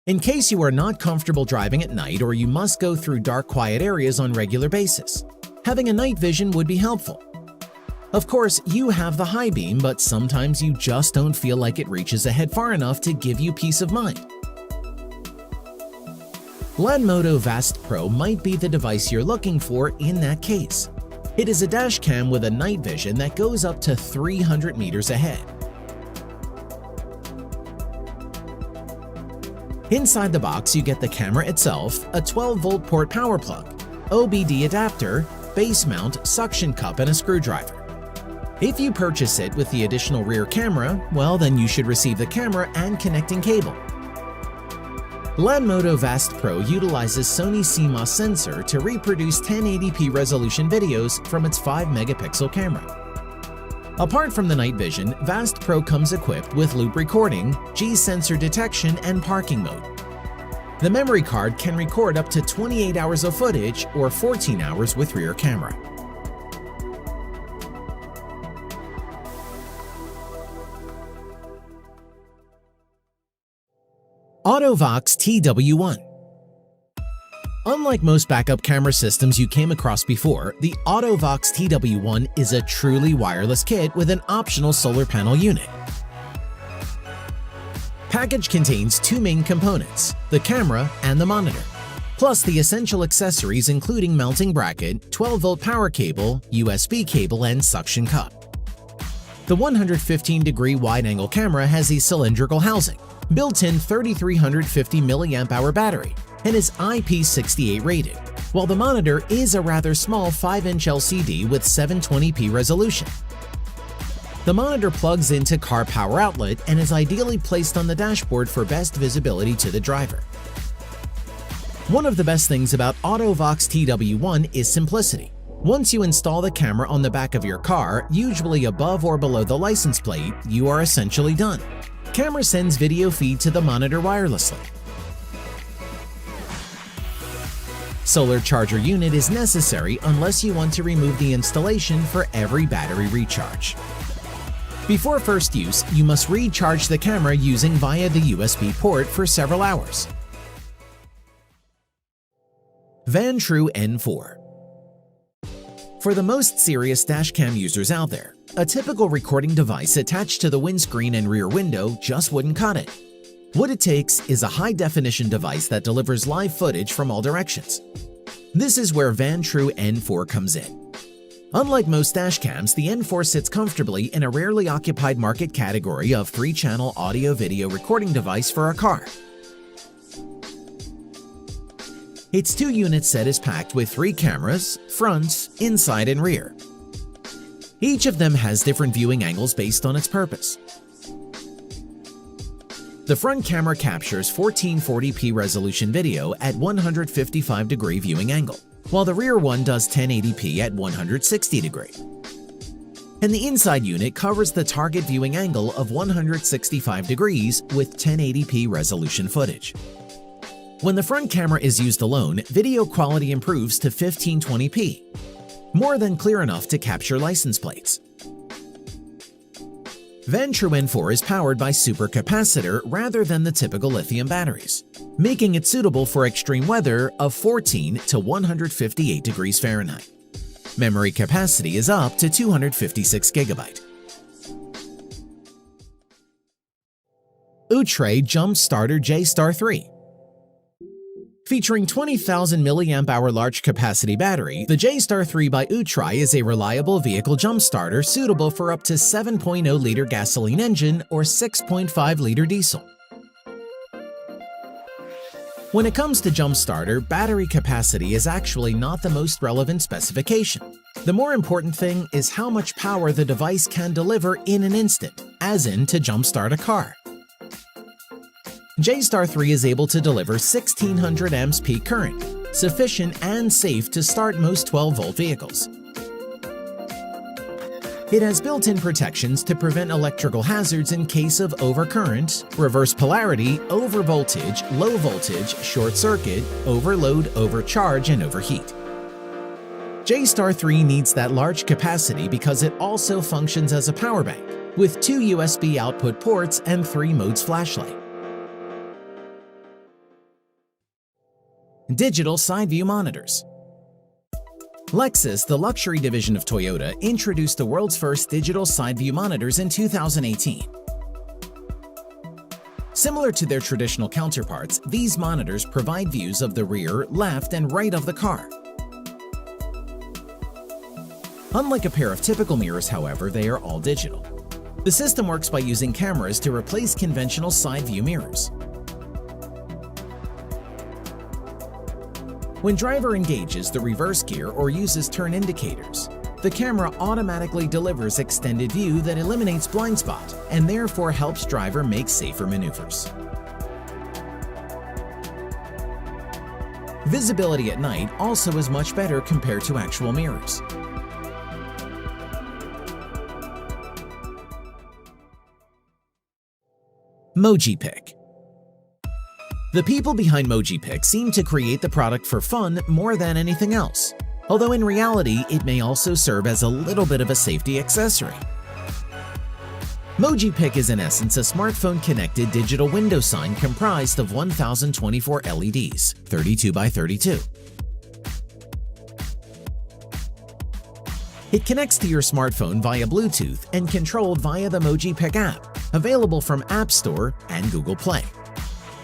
in case you are not comfortable driving at night or you must go through dark, quiet areas on a regular basis. Having a night vision would be helpful. Of course, you have the high beam, but sometimes you just don't feel like it reaches ahead far enough to give you peace of mind. Lanmoto Vast Pro might be the device you're looking for in that case. It is a dash cam with a night vision that goes up to 300 meters ahead. Inside the box, you get the camera itself, a 12-volt port power plug, OBD adapter, base mount, suction cup, and a screwdriver. If you purchase it with the additional rear camera, well, then you should receive the camera and connecting cable. Lanmoto Vast Pro utilizes Sony CMOS sensor to reproduce 1080p resolution videos from its 5-megapixel camera. Apart from the night vision, Vast Pro comes equipped with loop recording, G-sensor detection, and parking mode. The memory card can record up to 28 hours of footage or 14 hours with rear camera. AutoVox TW1. Unlike most backup camera systems you came across before, the AutoVox TW1 is a truly wireless kit with an optional solar panel unit. Package contains two main components, the camera and the monitor, plus the essential accessories including mounting bracket, 12-volt power cable, USB cable, and suction cup. The 115-degree wide-angle camera has a cylindrical housing, built-in 3350 mAh battery, and is IP68 rated, while the monitor is a rather small 5-inch LCD with 720p resolution. The monitor plugs into car power outlet and is ideally placed on the dashboard for best visibility to the driver. One of the best things about AutoVox TW1 is simplicity. Once you install the camera on the back of your car, usually above or below the license plate, you are essentially done. Camera sends video feed to the monitor wirelessly. Solar charger unit is necessary unless you want to remove the installation for every battery recharge. Before first use, you must recharge the camera using via the USB port for several hours. Vantrue N4. For the most serious dashcam users out there, a typical recording device attached to the windscreen and rear window just wouldn't cut it. What it takes is a high-definition device that delivers live footage from all directions. This is where Vantrue N4 comes in. Unlike most dashcams, the N4 sits comfortably in a rarely occupied market category of 3-channel audio-video recording device for a car. Its 2-unit set is packed with 3 cameras, front, inside, and rear. Each of them has different viewing angles based on its purpose. The front camera captures 1440p resolution video at 155-degree viewing angle, while the rear one does 1080p at 160-degree. And the inside unit covers the target viewing angle of 165 degrees with 1080p resolution footage. When the front camera is used alone, video quality improves to 1520p, more than clear enough to capture license plates. Vantrue N4 is powered by supercapacitor rather than the typical lithium batteries, making it suitable for extreme weather of 14 to 158 degrees Fahrenheit. Memory capacity is up to 256 GB. Outre Jump Starter J-Star 3. Featuring 20,000 mAh large capacity battery, the J-Star 3 by Outre is a reliable vehicle jump starter suitable for up to 7.0-liter gasoline engine or 6.5-liter diesel. When it comes to jump starter, battery capacity is actually not the most relevant specification. The more important thing is how much power the device can deliver in an instant, as in to jumpstart a car. J-Star 3 is able to deliver 1600 amps peak current, sufficient and safe to start most 12-volt vehicles. It has built-in protections to prevent electrical hazards in case of overcurrent, reverse polarity, overvoltage, low voltage, short circuit, overload, overcharge, and overheat. J-Star 3 needs that large capacity because it also functions as a power bank, with 2 USB output ports and 3 modes flashlight. Digital side view monitors. Lexus, the luxury division of Toyota, introduced the world's first digital side view monitors in 2018. Similar to their traditional counterparts, these monitors provide views of the rear, left, and right of the car. Unlike a pair of typical mirrors, however, they are all digital. The system works by using cameras to replace conventional side view mirrors. When driver engages the reverse gear or uses turn indicators, the camera automatically delivers extended view that eliminates blind spot and therefore helps driver make safer maneuvers. Visibility at night also is much better compared to actual mirrors. MojiPic. The people behind MojiPic seem to create the product for fun more than anything else, although in reality it may also serve as a little bit of a safety accessory. MojiPic is in essence a smartphone-connected digital window sign comprised of 1,024 LEDs, 32 by 32. It connects to your smartphone via Bluetooth and controlled via the MojiPic app, available from App Store and Google Play.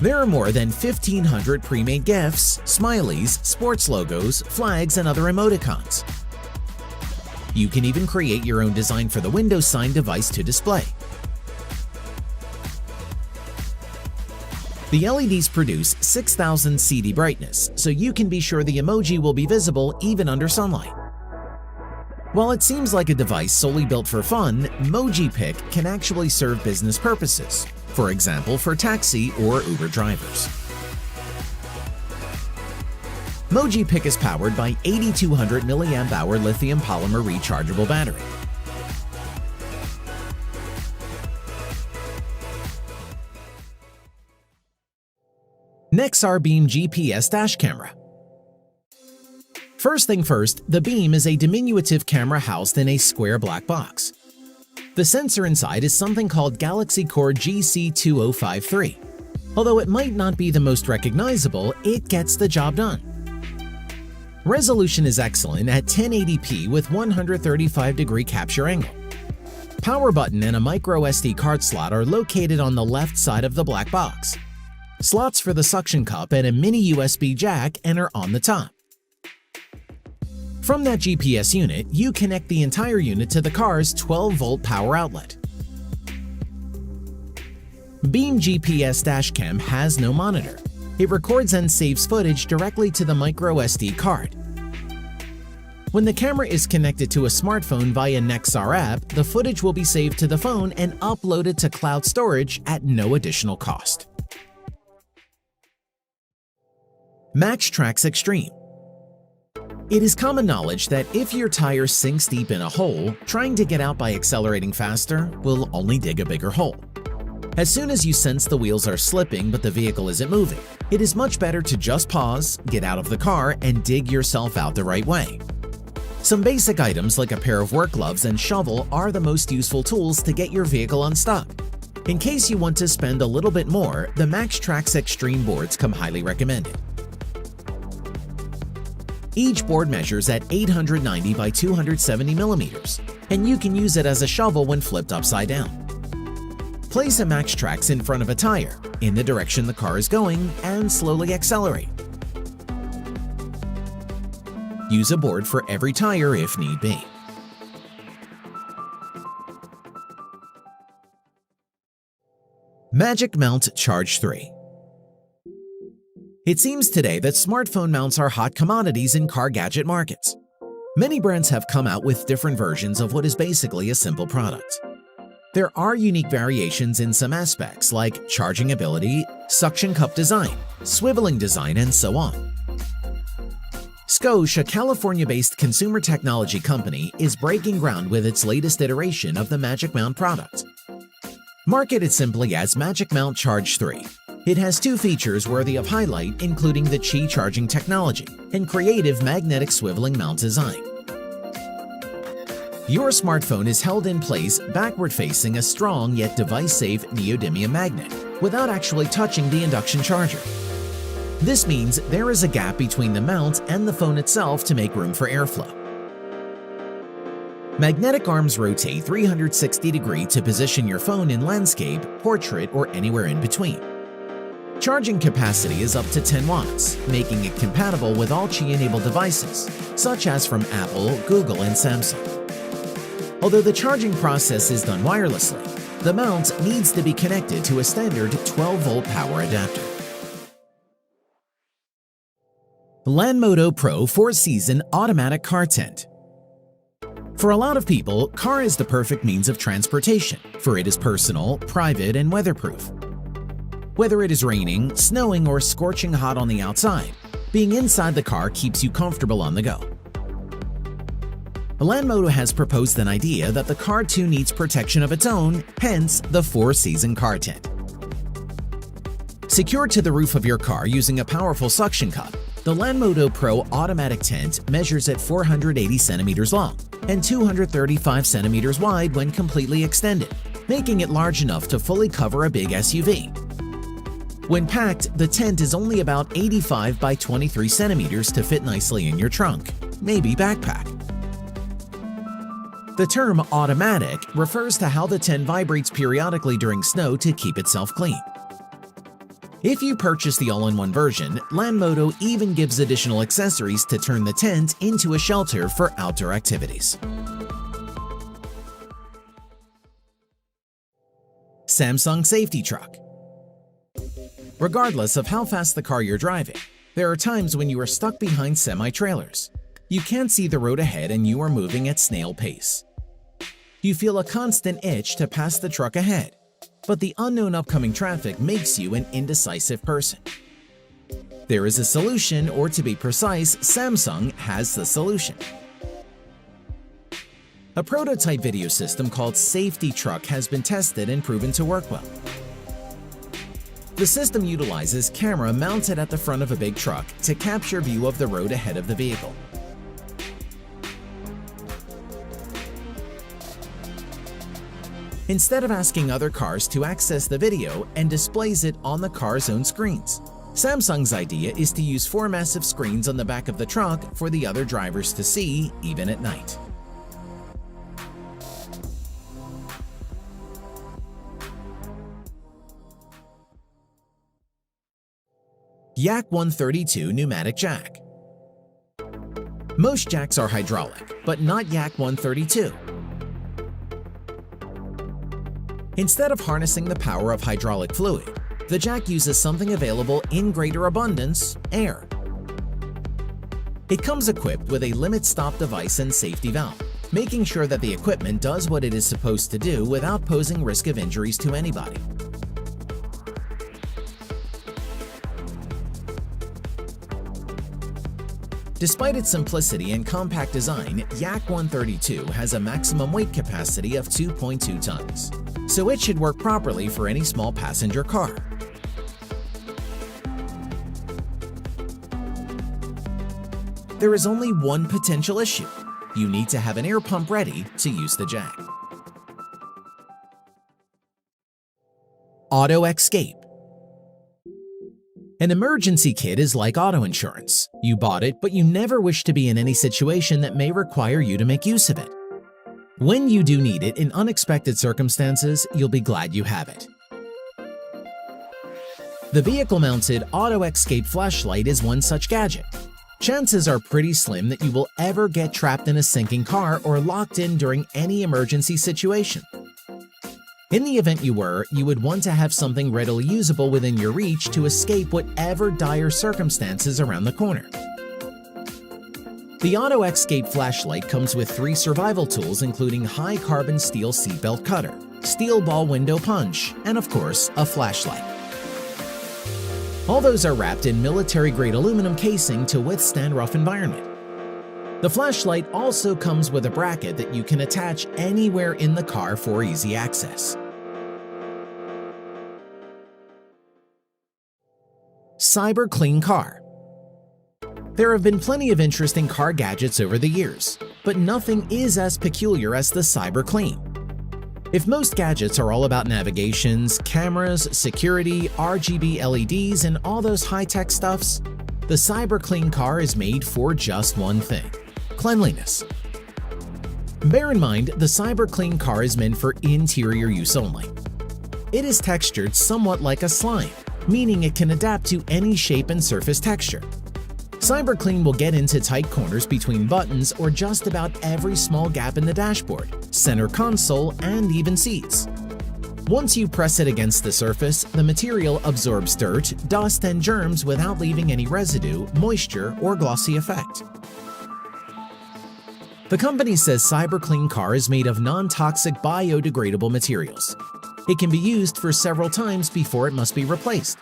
There are more than 1,500 pre-made GIFs, smileys, sports logos, flags, and other emoticons. You can even create your own design for the window sign device to display. The LEDs produce 6,000 CD brightness, so you can be sure the emoji will be visible even under sunlight. While it seems like a device solely built for fun, MojiPic can actually serve business purposes, for example for taxi or Uber drivers. MojiPic is powered by 8,200 mAh lithium polymer rechargeable battery. Nexar Beam GPS dash camera. First thing first, the Beam is a diminutive camera housed in a square black box. The sensor inside is something called Galaxy Core GC2053. Although it might not be the most recognizable, it gets the job done. Resolution is excellent at 1080p with 135-degree capture angle. Power button and a micro SD card slot are located on the left side of the black box. Slots for the suction cup and a mini USB jack enter on the top. From that GPS unit, you connect the entire unit to the car's 12-volt power outlet. Beam GPS Dashcam has no monitor. It records and saves footage directly to the micro SD card. When the camera is connected to a smartphone via Nexar app, the footage will be saved to the phone and uploaded to cloud storage at no additional cost. MaxTrax Extreme. It is common knowledge that if your tire sinks deep in a hole, trying to get out by accelerating faster will only dig a bigger hole. As soon as you sense the wheels are slipping but the vehicle isn't moving, it is much better to just pause, get out of the car, and dig yourself out the right way. Some basic items like a pair of work gloves and shovel are the most useful tools to get your vehicle unstuck. In case you want to spend a little bit more, the MaxTrax Extreme boards come highly recommended. Each board measures at 890 by 270 millimeters, and you can use it as a shovel when flipped upside down. Place a MaxTrax in front of a tire, in the direction the car is going, and slowly accelerate. Use a board for every tire if need be. Magic Mount Charge 3. It seems today that smartphone mounts are hot commodities in car gadget markets. Many brands have come out with different versions of what is basically a simple product. There are unique variations in some aspects like charging ability, suction cup design, swiveling design, and so on. Scosche, a California-based consumer technology company, is breaking ground with its latest iteration of the Magic Mount product. Marketed simply as Magic Mount Charge 3, it has two features worthy of highlight, including the Qi charging technology and creative magnetic swiveling mount design. Your smartphone is held in place backward-facing a strong yet device-safe neodymium magnet without actually touching the induction charger. This means there is a gap between the mount and the phone itself to make room for airflow. Magnetic arms rotate 360 degrees to position your phone in landscape, portrait, or anywhere in between. Charging capacity is up to 10 watts, making it compatible with all Qi-enabled devices, such as from Apple, Google, and Samsung. Although the charging process is done wirelessly, the mount needs to be connected to a standard 12-volt power adapter. Lanmodo Pro 4-Season Automatic Car Tent. For a lot of people, car is the perfect means of transportation, for it is personal, private, and weatherproof. Whether it is raining, snowing, or scorching hot on the outside, being inside the car keeps you comfortable on the go. Lanmodo has proposed an idea that the car too needs protection of its own, hence the 4-Season Car Tent. Secured to the roof of your car using a powerful suction cup, the Lanmodo Pro Automatic Tent measures at 480 centimeters long and 235 centimeters wide when completely extended, making it large enough to fully cover a big SUV. When packed, the tent is only about 85 by 23 centimeters to fit nicely in your trunk, maybe backpack. The term automatic refers to how the tent vibrates periodically during snow to keep itself clean. If you purchase the all-in-one version, Lanmodo even gives additional accessories to turn the tent into a shelter for outdoor activities. Samsung Safety Truck. Regardless of how fast the car you're driving, there are times when you are stuck behind semi-trailers. You can't see the road ahead and you are moving at snail pace. You feel a constant itch to pass the truck ahead, but the unknown upcoming traffic makes you an indecisive person. There is a solution, or to be precise, Samsung has the solution. A prototype video system called Safety Truck has been tested and proven to work well. The system utilizes camera mounted at the front of a big truck to capture view of the road ahead of the vehicle. Instead of asking other cars to access the video and displays it on the car's own screens, Samsung's idea is to use 4 massive screens on the back of the truck for the other drivers to see, even at night. Yak 132 Pneumatic Jack. Most jacks are hydraulic, but not Yak 132. Instead of harnessing the power of hydraulic fluid, the jack uses something available in greater abundance: air. It comes equipped with a limit stop device and safety valve, making sure that the equipment does what it is supposed to do without posing risk of injuries to anybody. Despite its simplicity and compact design, Yak 132 has a maximum weight capacity of 2.2 tons, so it should work properly for any small passenger car. There is only one potential issue: you need to have an air pump ready to use the jack. Auto Escape. An emergency kit is like auto insurance. You bought it, but you never wish to be in any situation that may require you to make use of it. When you do need it in unexpected circumstances, you'll be glad you have it. The vehicle-mounted Auto Escape flashlight is one such gadget. Chances are pretty slim that you will ever get trapped in a sinking car or locked in during any emergency situation. In the event you were, you would want to have something readily usable within your reach to escape whatever dire circumstances around the corner. The Auto Escape flashlight comes with 3 survival tools, including high carbon steel seatbelt cutter, steel ball window punch, and of course, a flashlight. All those are wrapped in military-grade aluminum casing to withstand rough environment. The flashlight also comes with a bracket that you can attach anywhere in the car for easy access. Cyber Clean Car. There have been plenty of interesting car gadgets over the years, but nothing is as peculiar as the Cyber Clean. If most gadgets are all about navigations, cameras, security, RGB LEDs, and all those high-tech stuffs, the Cyber Clean car is made for just one thing: cleanliness. Bear in mind, the Cyber Clean car is meant for interior use only. It is textured somewhat like a slime, meaning it can adapt to any shape and surface texture. Cyber Clean will get into tight corners between buttons or just about every small gap in the dashboard, center console, and even seats. Once you press it against the surface, the material absorbs dirt, dust, and germs without leaving any residue, moisture, or glossy effect. The company says Cyber Clean car is made of non-toxic biodegradable materials. It can be used for several times before it must be replaced.